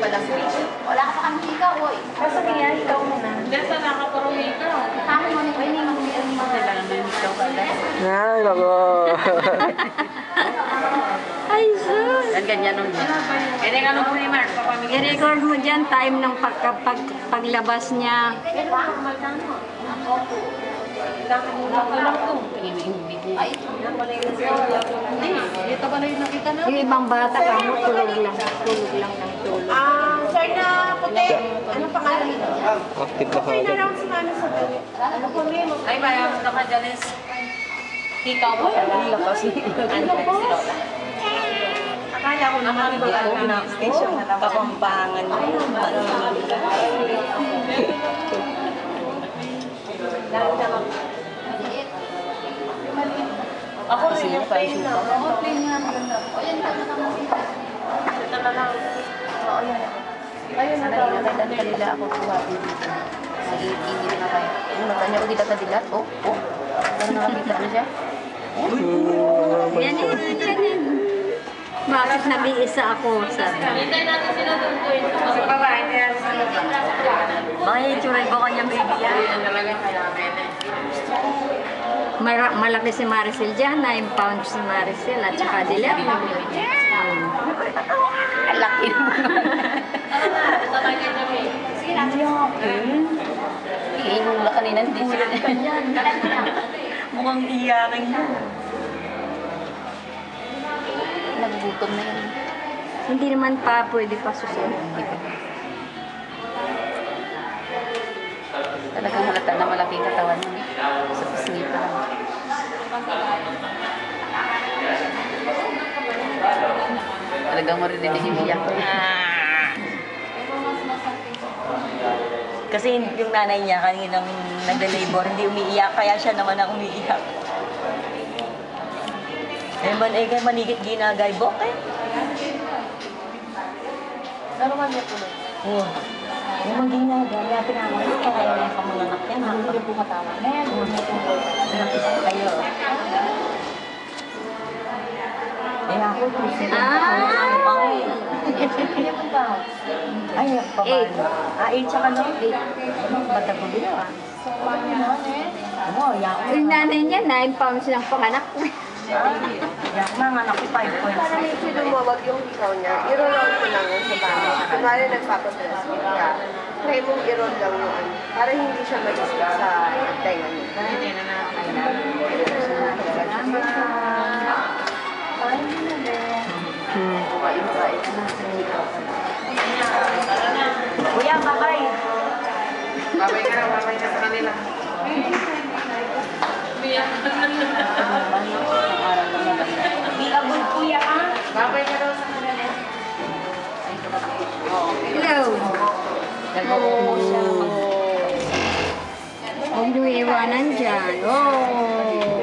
walang fish. Wala ka pa kami ikaw, oy. Kasi kaya ikaw muna. Hindi, sa nakaparong ikaw. Kami mo ni Winnie, Kailangan na yung ikaw pala. Ay, nako. Ay, sus! Yan, ganyan nun. Kaya nga nung ni Mark, papamigay. I-record mo dyan time ng paglabas niya. ay, Dito ba na yung nakita na? Yung ibang bata ka mo, tulog lang. Tulog lang ng tulog. Sir na puti. Ano pangalan nito? Active na Okay na kagad. raw si Mami sa gabi. Ano po mo? Ay, bayan mo na ka, Janice. Ikaw mo pala. Ano po? Akala ko naman ito na station na naman. Kapampangan mo. Ako rin yung plain na. oh, plain nga maganda. O, yan ka na mo. Ito na lang. Oo, yan. Ayun na daw. Nagdadalila ako buhatin dito. Nag-iinit na kayo. Yung mata niya ko dito sa dilat. Oh. Ano nakakita na siya? Yan yan. Bakit nag-iisa ako? Sabi. Hintay natin sila doon po. Sa baba, hindi natin sila doon. Mga itsura ko kanyang baby yan. Yan talaga kaya pwede. Malaki si Maricel dyan, 9 pounds si Maricel at saka Dilet. Ang laki mo. Ito tayo kay Jami. Sige natin. Iinom na kanina. Hindi sila. Mukhang iyakin mo. Nagugutom na yan. Hindi naman pa pwede pa susunod. Talagang halata na malaking katawan mo. Sa pisngi pa lang. Talagang maririnig yung iyak. Kasi yung nanay niya kaninang nag-labor, hindi umiiyak, kaya siya naman ang umiiyak. Eh, kay manigit ginagay, bok eh. Naroon niya po. Oo. Yung mag-ginagay, kaya pinamay, kaya yung kamanganak yan. Hindi po matawa. Pinapis kayo. Eh, ako, Ay, paano? 8 tsaka no? 8. Bata ko dito ah. Oo, yak. Yung nanay niya, 9 pounds lang panganak. Yak mga anak ko 5 points. Para medyo lumawag yung ikaw niya, i-roll mo lang sa bahay. Kunwari nagpapaplastic ka, try mong i-roll lang yung ano, para hindi siya mag-stick sa tenga niya. Hindi na na. Kuya, bye-bye. Babay ka na sa kanila. Be a good kuya ha. Babay ka daw sa kanila. Hello. Huwag niyo iwanan dyan. Oh.